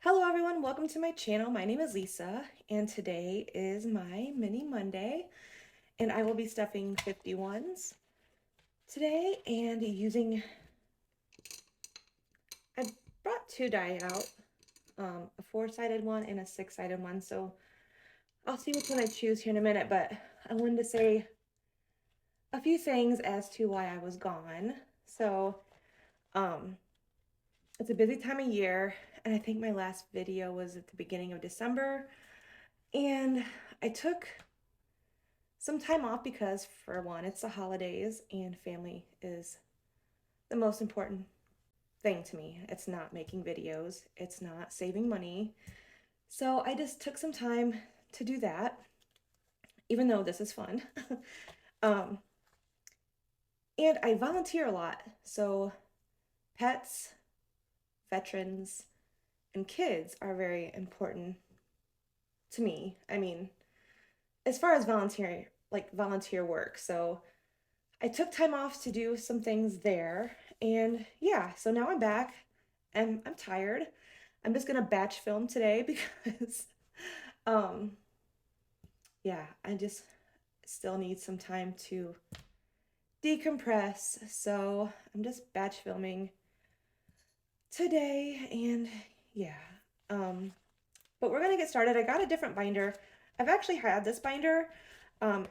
Hello everyone, welcome to my channel. My name is Lisa and today is my mini Monday and I will be stuffing 51s today and using, I brought two die out, a four-sided one and a six-sided one, so I'll see which one I choose here in a minute, but I wanted to say a few things as to why I was gone. So, um, it's a busy time of year and I think my last video was at the beginning of December and I took some time off because, for one, it's the holidays and family is the most important thing to me. It's not making videos, it's not saving money. So I just took some time to do that, even though this is fun. um, and I volunteer a lot. So pets, veterans, and kids are very important to me. I mean, as far as volunteer work. So I took time off to do some things there. And yeah, so now I'm back and I'm tired. I'm just gonna batch film today because um yeah, I just still need some time to decompress. So I'm just batch filming today and yeah. Um but we're gonna get started. I got a different binder. I've actually had this binder. Um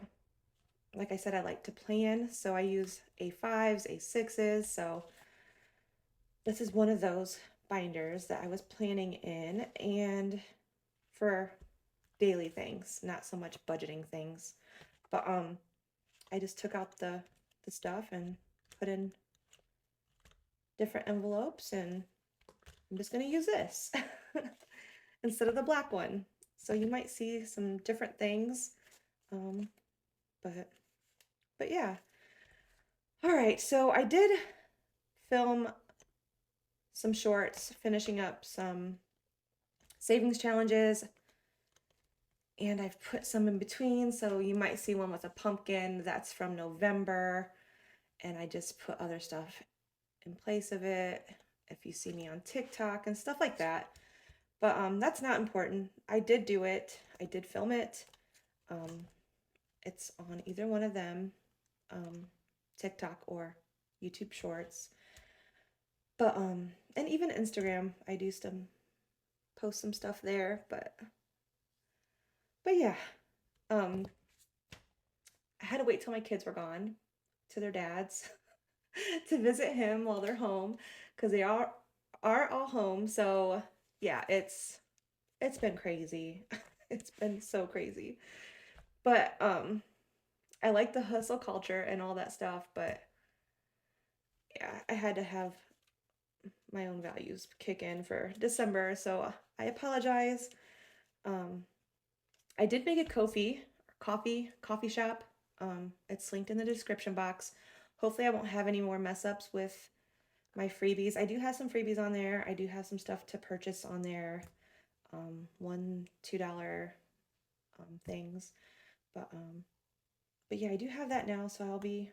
like I said, I like to plan, so I use A5s, A6s, so this is one of those binders that I was planning in and for daily things, not so much budgeting things. But I just took out the stuff and put in different envelopes and I'm just going to use this instead of the black one. So you might see some different things. Um but yeah. All right, so I did film some shorts finishing up some savings challenges and I've put some in between, so you might see one with a pumpkin that's from November, and I just put other stuff in place of it if you see me on TikTok and stuff like that. But that's not important. I did do it. I did film it. Um, it's on either one of them, um, TikTok or YouTube Shorts. But and even Instagram, I do some post some stuff there. But yeah, um, I had to wait till my kids were gone to their dads to visit him while they're home because they are all home. So yeah, it's been crazy. It's been so crazy. But I like the hustle culture and all that stuff, but yeah, I had to have my own values kick in for December, so I apologize. Um I did make a coffee shop. It's linked in the description box. Hopefully I won't have any more mess ups with my freebies. I do have some freebies on there. I do have some stuff to purchase on there. $1, $2 things. But yeah, I do have that now, so I'll be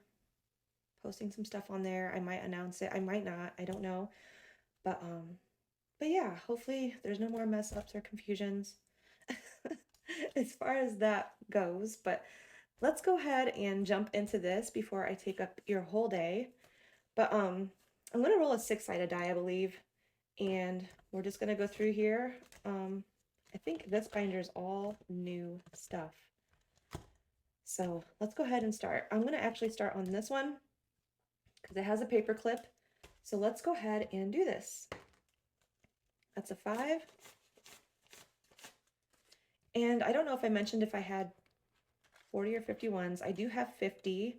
posting some stuff on there. I might announce it. I might not. I don't know. But but yeah, hopefully there's no more mess ups or confusions as far as that goes. But let's go ahead and jump into this before I take up your whole day. But I'm gonna roll a six-sided die, I believe, and we're just gonna go through here. I think this binder is all new stuff. So let's go ahead and start. I'm gonna actually start on this one because it has a paper clip. So let's go ahead and do this. That's a 5. And I don't know if I mentioned if I had 40 or 51s. I do have 50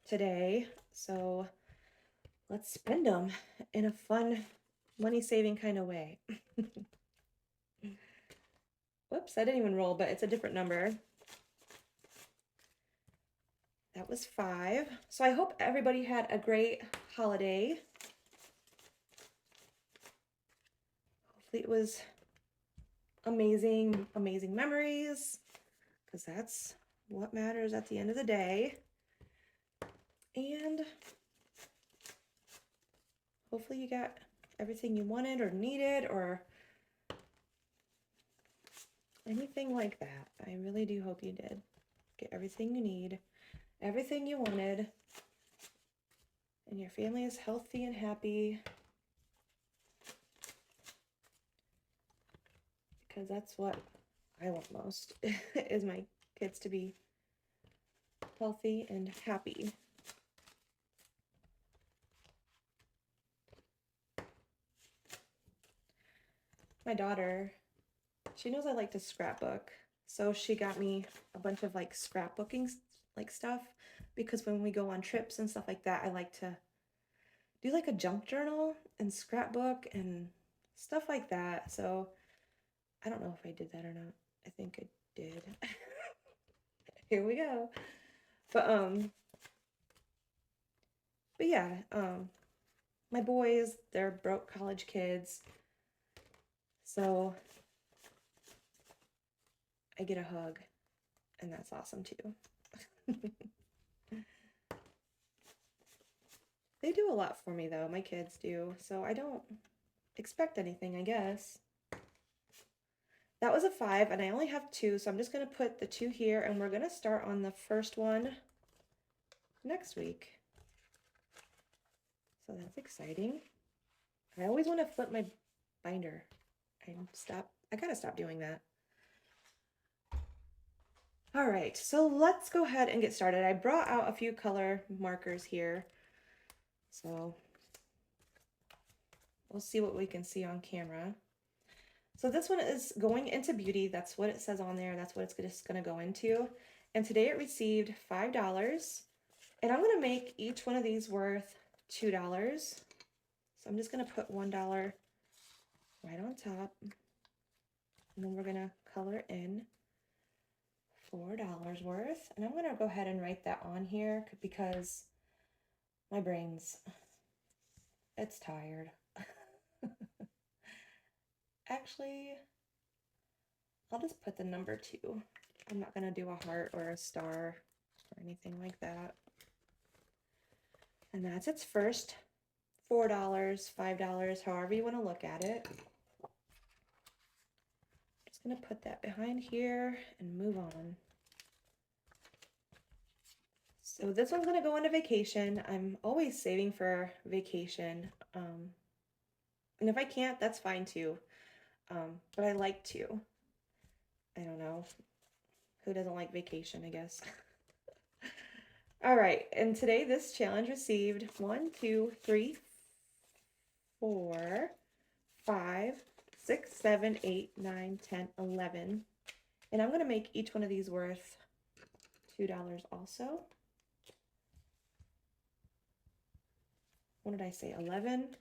today. So let's spend them in a fun, money-saving kind of way. Whoops, I didn't even roll, but it's a different number. That was 5. So I hope everybody had a great holiday. Hopefully it was amazing, amazing memories, because that's what matters at the end of the day. And hopefully you got everything you wanted or needed or anything like that. I really do hope you did. Get everything you need, everything you wanted, and your family is healthy and happy. Because that's what I want most, is my kids to be healthy and happy. My daughter, she knows I like to scrapbook, so she got me a bunch of like scrapbooking like stuff, because when we go on trips and stuff like that, I like to do like a junk journal and scrapbook and stuff like that. So I don't know if I did that or not. I think I did. Here we go. But but yeah, my boys, they're broke college kids. So I get a hug, and that's awesome too. They do a lot for me though, my kids do, so I don't expect anything, I guess. That was a 5, and I only have 2, so I'm just going to put the 2 here, and we're going to start on the first one next week. So that's exciting. I always want to flip my binder. I gotta stop doing that. All right, so let's go ahead and get started. I brought out a few color markers here, so we'll see what we can see on camera. So this one is going into beauty. That's what it says on there. That's what it's just going to go into. And today it received $5. And I'm going to make each one of these worth $2. So I'm just going to put $1 right on top. And then we're going to color in $4 worth. And I'm going to go ahead and write that on here because my brain's, it's tired. Actually, I'll just put the number 2. I'm not going to do a heart or a star or anything like that. And that's its first $4, $5, however you want to look at it. Just going to put that behind here and move on. So this one's going to go into vacation. I'm always saving for vacation. And if I can't, that's fine too. But I like to. I don't know. Who doesn't like vacation, I guess. All right, and today this challenge received 1, 2, 3, 4, 5, 6, 7, 8, 9, 10, 11. And I'm going to make each one of these worth $2 also. What did I say? 11.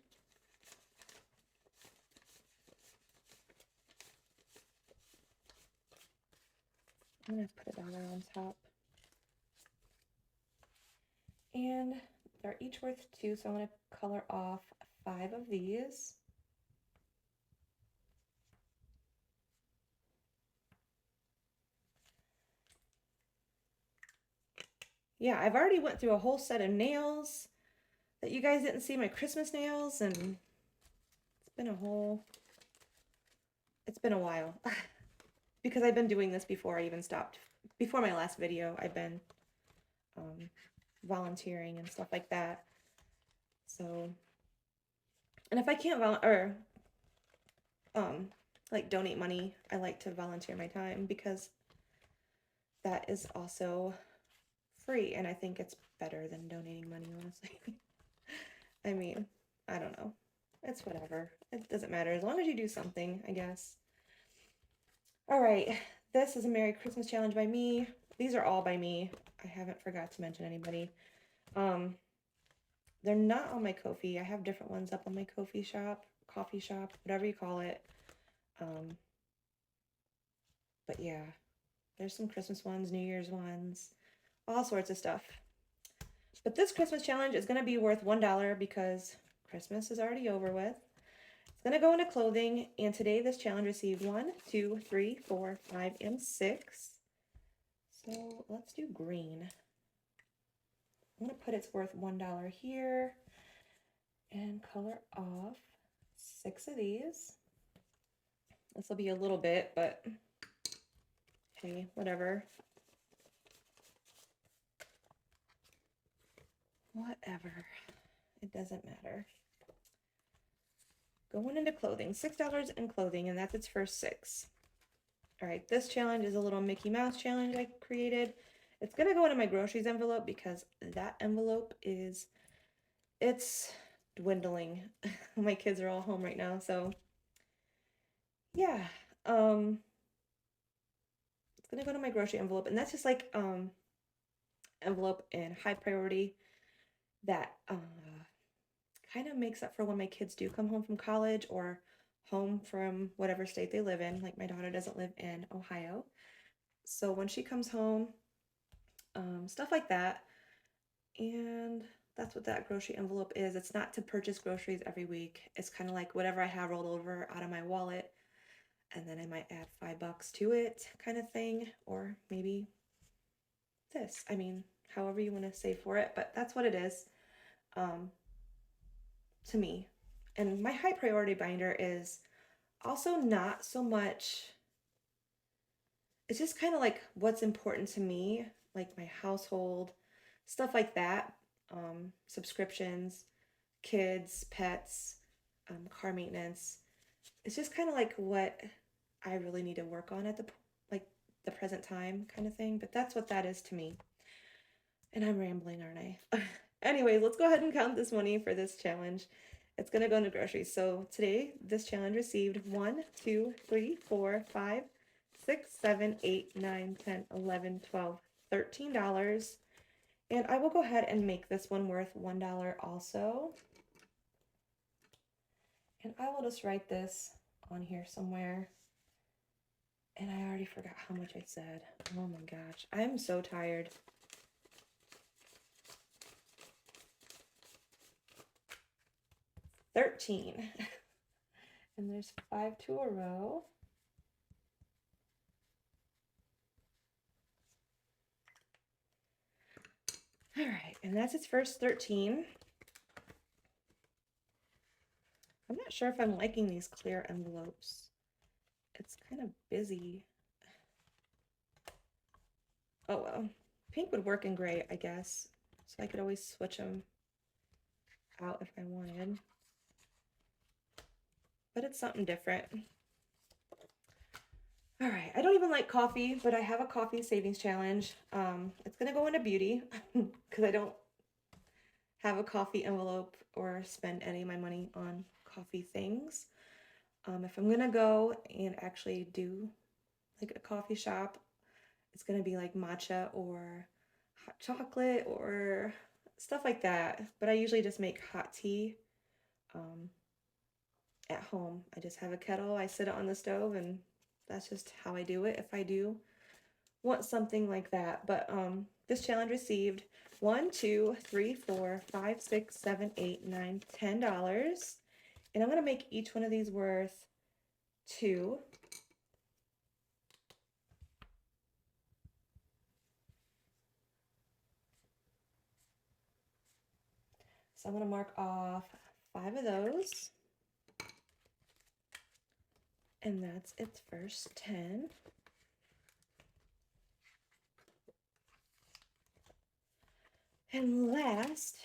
I'm going to put a dollar on top. And they're each worth 2, so I'm going to color off 5 of these. Yeah, I've already went through a whole set of nails that you guys didn't see, my Christmas nails, and it's been a while. Because I've been doing this before I even stopped. Before my last video, I've been volunteering and stuff like that. So, and if I can't like donate money, I like to volunteer my time because that is also free, and I think it's better than donating money, honestly. I mean, I don't know. It's whatever. It doesn't matter as long as you do something, I guess. All right, this is a Merry Christmas challenge by me. These are all by me. I haven't forgot to mention anybody. They're not on my Ko-fi. I have different ones up on my coffee shop, whatever you call it. But yeah, there's some Christmas ones, New Year's ones, all sorts of stuff. But this Christmas challenge is going to be worth $1 because Christmas is already over with. It's going to go into clothing, and today this challenge received 1, 2, 3, 4, 5, and 6. So let's do green. I'm going to put it's worth $1 here and color off 6 of these. This will be a little bit, but Okay, whatever. Whatever. It doesn't matter. Going into clothing, $6 in clothing, and that's its first 6. All right, this challenge is a little Mickey Mouse challenge I created. It's gonna go into my groceries envelope because that envelope it's dwindling. My kids are all home right now, so yeah. It's gonna go to my grocery envelope, and that's just like envelope in high priority that kind of makes up for when my kids do come home from college or home from whatever state they live in. Like my daughter doesn't live in Ohio. So when she comes home, stuff like that. And that's what that grocery envelope is. It's not to purchase groceries every week. It's kind of like whatever I have rolled over out of my wallet. And then I might add $5 to it kind of thing. Or maybe this. I mean, however you want to save for it. But that's what it is to me. And my high priority binder is also not so much, it's just kind of like what's important to me, like my household, stuff like that, subscriptions, kids, pets, car maintenance. It's just kind of like what I really need to work on at like the present time kind of thing. But that's what that is to me. And I'm rambling, aren't I? Anyways, let's go ahead and count this money for this challenge. It's gonna go into groceries. So today, this challenge received 1, 2, 3, 4, 5, 6, 7, 8, 9, 10, 11, 12, $13. And I will go ahead and make this one worth $1 also. And I will just write this on here somewhere. And I already forgot how much I said. Oh my gosh, I'm so tired. $13. And there's 5 to a row. All right, and that's its first 13. I'm not sure if I'm liking these clear envelopes. It's kind of busy. Oh well, pink would work in gray, I guess. So I could always switch them out if I wanted. But it's something different. All right, I don't even like coffee, but I have a coffee savings challenge. It's gonna go into beauty because I don't have a coffee envelope or spend any of my money on coffee things. If I'm gonna go and actually do like a coffee shop, it's gonna be like matcha or hot chocolate or stuff like that. But I usually just make hot tea at home. I just have a kettle, I sit it on the stove, and that's just how I do it if I do want something like that. But this challenge received 1, 2, 3, 4, 5, 6, 7, 8, 9, $10. And I'm gonna make each one of these worth 2. So I'm gonna mark off 5 of those. And that's its first 10. And last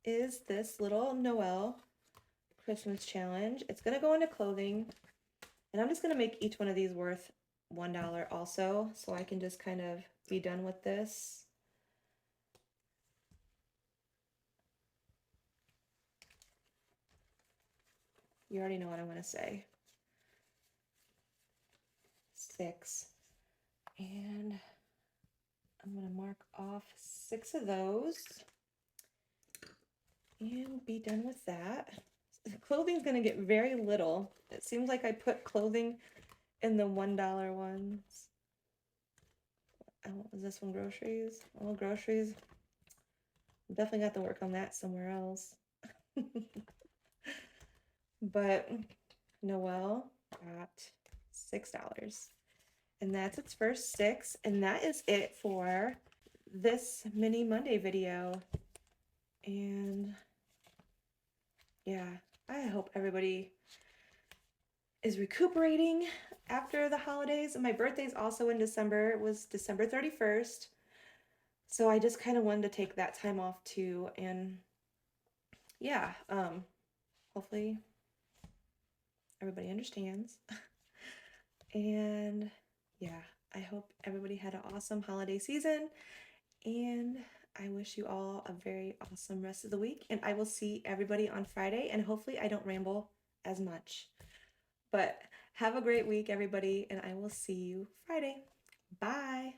is this little Noel Christmas challenge. It's gonna go into clothing, and I'm just gonna make each one of these worth $1 also, so I can just kind of be done with this. You already know what I'm gonna say. 6. And I'm gonna mark off 6 of those and be done with that. Clothing's gonna get very little. It seems like I put clothing in the $1 ones. Oh, is this one groceries? Oh, groceries. Definitely got to work on that somewhere else. But Noel got $6. And that's its first 6. And that is it for this mini Monday video. And yeah, I hope everybody is recuperating after the holidays. My birthday's also in December. It was December 31st. So I just kind of wanted to take that time off too. And yeah, hopefully everybody understands. And yeah, I hope everybody had an awesome holiday season. And I wish you all a very awesome rest of the week. And I will see everybody on Friday. And hopefully I don't ramble as much. But have a great week, everybody. And I will see you Friday. Bye.